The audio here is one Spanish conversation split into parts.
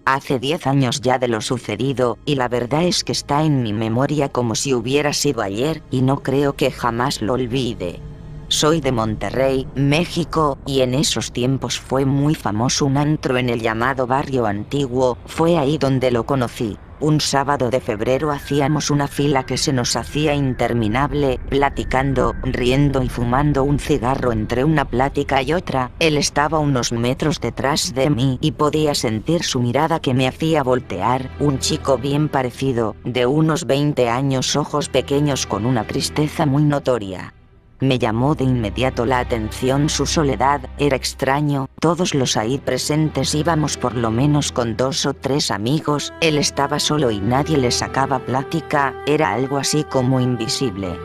Hace 10 años ya de lo sucedido, y la verdad es que está en mi memoria como si hubiera sido ayer, y no creo que jamás lo olvide. Soy de Monterrey, México, y en esos tiempos fue muy famoso un antro en el llamado Barrio Antiguo, fue ahí donde lo conocí. Un sábado de febrero hacíamos una fila que se nos hacía interminable, platicando, riendo y fumando un cigarro entre una plática y otra. Él estaba unos metros detrás de mí y podía sentir su mirada que me hacía voltear. Un chico bien parecido, de unos 20 años, ojos pequeños con una tristeza muy notoria. Me llamó de inmediato la atención su soledad, era extraño, todos los ahí presentes íbamos por lo menos con 2 o 3 amigos, él estaba solo y nadie le sacaba plática, era algo así como invisible.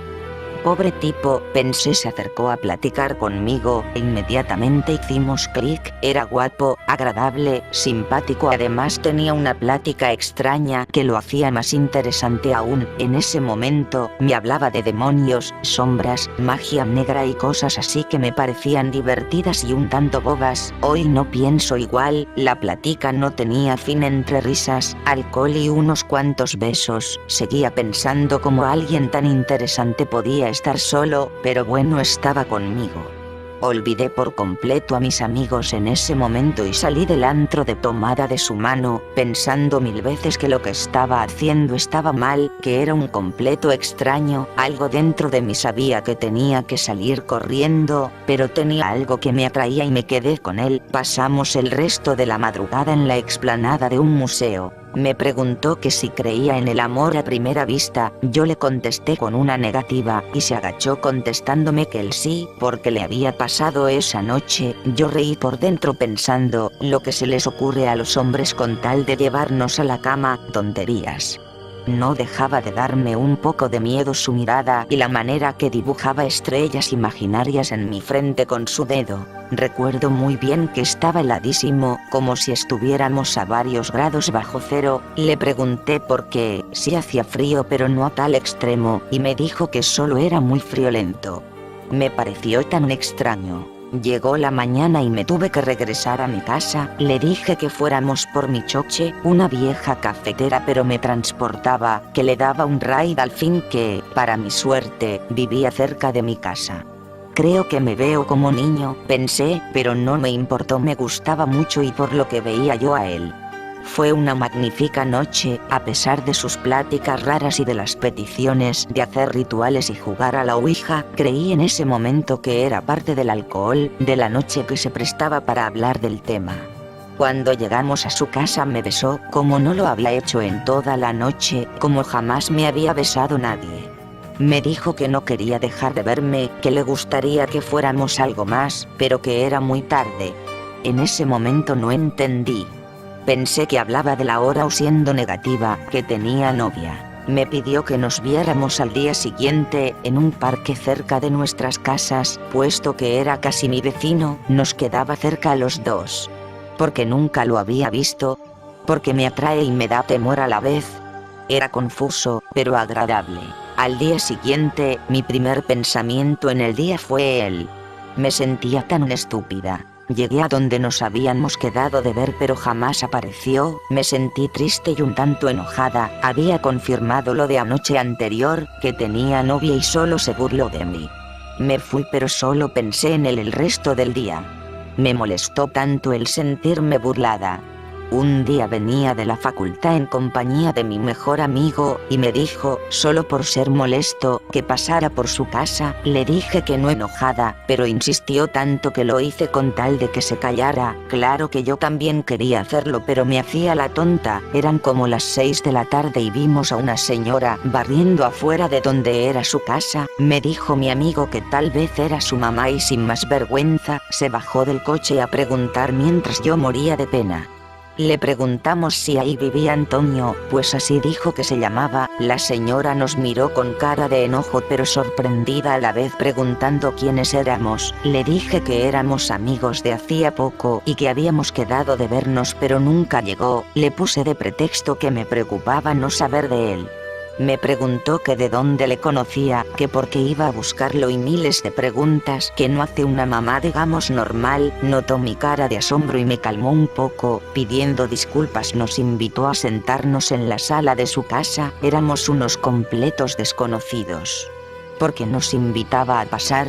Pobre tipo, pensé, se acercó a platicar conmigo, e inmediatamente hicimos clic, era guapo, agradable, simpático, además tenía una plática extraña que lo hacía más interesante aún. En ese momento, me hablaba de demonios, sombras, magia negra y cosas así que me parecían divertidas y un tanto bobas. Hoy no pienso igual, la plática no tenía fin entre risas, alcohol y unos cuantos besos. Seguía pensando cómo alguien tan interesante podía estar solo, pero bueno, estaba conmigo. Olvidé por completo a mis amigos en ese momento y salí del antro de tomada de su mano, pensando 1000 veces que lo que estaba haciendo estaba mal, que era un completo extraño. Algo dentro de mí sabía que tenía que salir corriendo, pero tenía algo que me atraía y me quedé con él. Pasamos el resto de la madrugada en la explanada de un museo. Me preguntó que si creía en el amor a primera vista, yo le contesté con una negativa, y se agachó contestándome que el sí, porque le había pasado esa noche. Yo reí por dentro pensando, lo que se les ocurre a los hombres con tal de llevarnos a la cama, tonterías. No dejaba de darme un poco de miedo su mirada y la manera que dibujaba estrellas imaginarias en mi frente con su dedo. Recuerdo muy bien que estaba heladísimo, como si estuviéramos a varios grados bajo cero. Le pregunté por qué, si hacía frío pero no a tal extremo, y me dijo que solo era muy friolento. Me pareció tan extraño. Llegó la mañana y me tuve que regresar a mi casa. Le dije que fuéramos por mi choche, una vieja cafetera, pero me transportaba, que le daba un ride al fin, que, para mi suerte, vivía cerca de mi casa. Creo que me veo como niño, pensé, pero no me importó, me gustaba mucho y por lo que veía yo a él. Fue una magnífica noche, a pesar de sus pláticas raras y de las peticiones de hacer rituales y jugar a la ouija. Creí en ese momento que era parte del alcohol, de la noche que se prestaba para hablar del tema. Cuando llegamos a su casa me besó, como no lo había hecho en toda la noche, como jamás me había besado nadie. Me dijo que no quería dejar de verme, que le gustaría que fuéramos algo más, pero que era muy tarde. En ese momento no entendí. Pensé que hablaba de la hora o, siendo negativa, que tenía novia. Me pidió que nos viéramos al día siguiente, en un parque cerca de nuestras casas, puesto que era casi mi vecino, nos quedaba cerca a los dos. Porque nunca lo había visto, porque me atrae y me da temor a la vez. Era confuso, pero agradable. Al día siguiente, mi primer pensamiento en el día fue él. Me sentía tan estúpida. Llegué a donde nos habíamos quedado de ver, pero jamás apareció. Me sentí triste y un tanto enojada. Había confirmado lo de anoche anterior, que tenía novia, y solo se burló de mí. Me fui, pero solo pensé en él el resto del día. Me molestó tanto el sentirme burlada. Un día venía de la facultad en compañía de mi mejor amigo, y me dijo, solo por ser molesto, que pasara por su casa. Le dije que no, enojada, pero insistió tanto que lo hice con tal de que se callara. Claro que yo también quería hacerlo, pero me hacía la tonta. Eran como las 6 de la tarde y vimos a una señora barriendo afuera de donde era su casa. Me dijo mi amigo que tal vez era su mamá y sin más vergüenza, se bajó del coche a preguntar mientras yo moría de pena. Le preguntamos si ahí vivía Antonio, pues así dijo que se llamaba. La señora nos miró con cara de enojo pero sorprendida a la vez, preguntando quiénes éramos. Le dije que éramos amigos de hacía poco y que habíamos quedado de vernos pero nunca llegó. Le puse de pretexto que me preocupaba no saber de él. Me preguntó que de dónde le conocía, que por qué iba a buscarlo y miles de preguntas que no hace una mamá digamos normal. Notó mi cara de asombro y me calmó un poco, pidiendo disculpas nos invitó a sentarnos en la sala de su casa. Éramos unos completos desconocidos. ¿Por qué nos invitaba a pasar?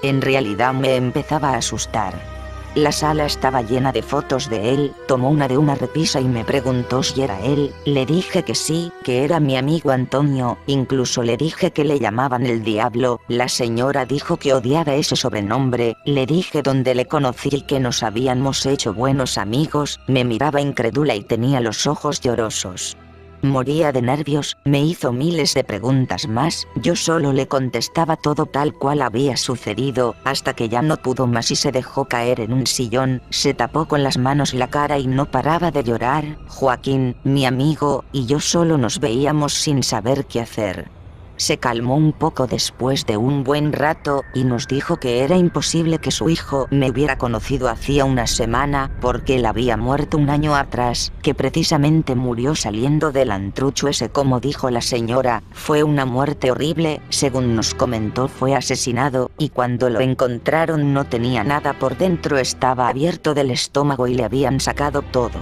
En realidad me empezaba a asustar. La sala estaba llena de fotos de él, tomó una de una repisa y me preguntó si era él. Le dije que sí, que era mi amigo Antonio, incluso le dije que le llamaban el Diablo. La señora dijo que odiaba ese sobrenombre, le dije dónde le conocí y que nos habíamos hecho buenos amigos. Me miraba incrédula y tenía los ojos llorosos. Moría de nervios, me hizo miles de preguntas más, yo solo le contestaba todo tal cual había sucedido, hasta que ya no pudo más y se dejó caer en un sillón, se tapó con las manos la cara y no paraba de llorar. Joaquín, mi amigo, y yo solo nos veíamos sin saber qué hacer. Se calmó un poco después de un buen rato, y nos dijo que era imposible que su hijo me hubiera conocido hacía una semana, porque él había muerto un año atrás, que precisamente murió saliendo del antrucho ese como dijo la señora, fue una muerte horrible, según nos comentó fue asesinado, y cuando lo encontraron no tenía nada por dentro, estaba abierto del estómago y le habían sacado todo.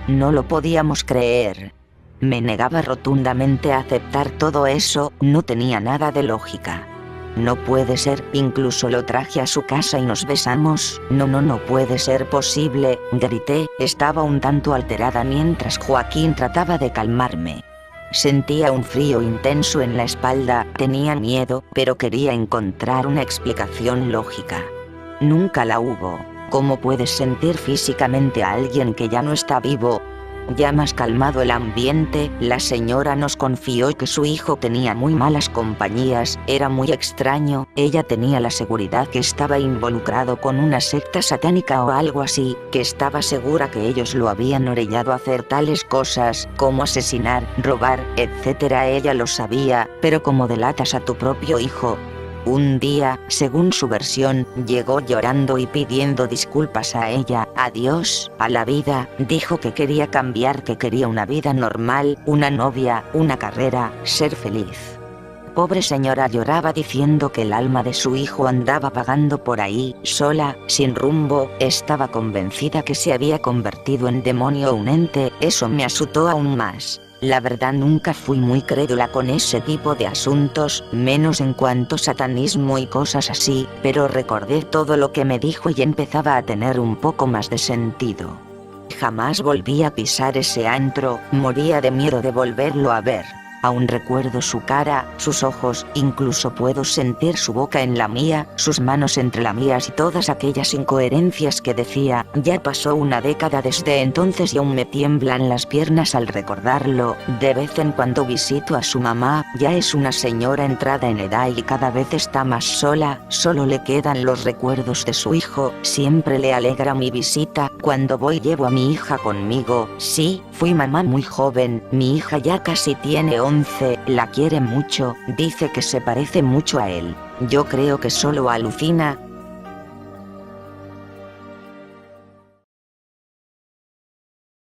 No lo podíamos creer. Me negaba rotundamente a aceptar todo eso, no tenía nada de lógica. No puede ser, incluso lo traje a su casa y nos besamos. No puede ser posible, grité, estaba un tanto alterada mientras Joaquín trataba de calmarme. Sentía un frío intenso en la espalda, tenía miedo, pero quería encontrar una explicación lógica. Nunca la hubo. ¿Cómo puedes sentir físicamente a alguien que ya no está vivo? Ya más calmado el ambiente, la señora nos confió que su hijo tenía muy malas compañías, era muy extraño, ella tenía la seguridad que estaba involucrado con una secta satánica o algo así, que estaba segura que ellos lo habían orillado a hacer tales cosas, como asesinar, robar, etc. Ella lo sabía, pero como delatas a tu propio hijo. Un día, según su versión, llegó llorando y pidiendo disculpas a ella, a Dios, a la vida, dijo que quería cambiar, que quería una vida normal, una novia, una carrera, ser feliz. Pobre señora lloraba diciendo que el alma de su hijo andaba vagando por ahí, sola, sin rumbo, estaba convencida que se había convertido en demonio o un ente, eso me asustó aún más. La verdad nunca fui muy crédula con ese tipo de asuntos, menos en cuanto a satanismo y cosas así, pero recordé todo lo que me dijo y empezaba a tener un poco más de sentido. Jamás volví a pisar ese antro, moría de miedo de volverlo a ver. Aún recuerdo su cara, sus ojos, incluso puedo sentir su boca en la mía, sus manos entre las mías y todas aquellas incoherencias que decía. Ya pasó una década desde entonces y aún me tiemblan las piernas al recordarlo. De vez en cuando visito a su mamá, ya es una señora entrada en edad y cada vez está más sola, solo le quedan los recuerdos de su hijo, siempre le alegra mi visita, cuando voy llevo a mi hija conmigo, sí, fui mamá muy joven, mi hija ya casi tiene 11, la quiere mucho, dice que se parece mucho a él. Yo creo que solo alucina,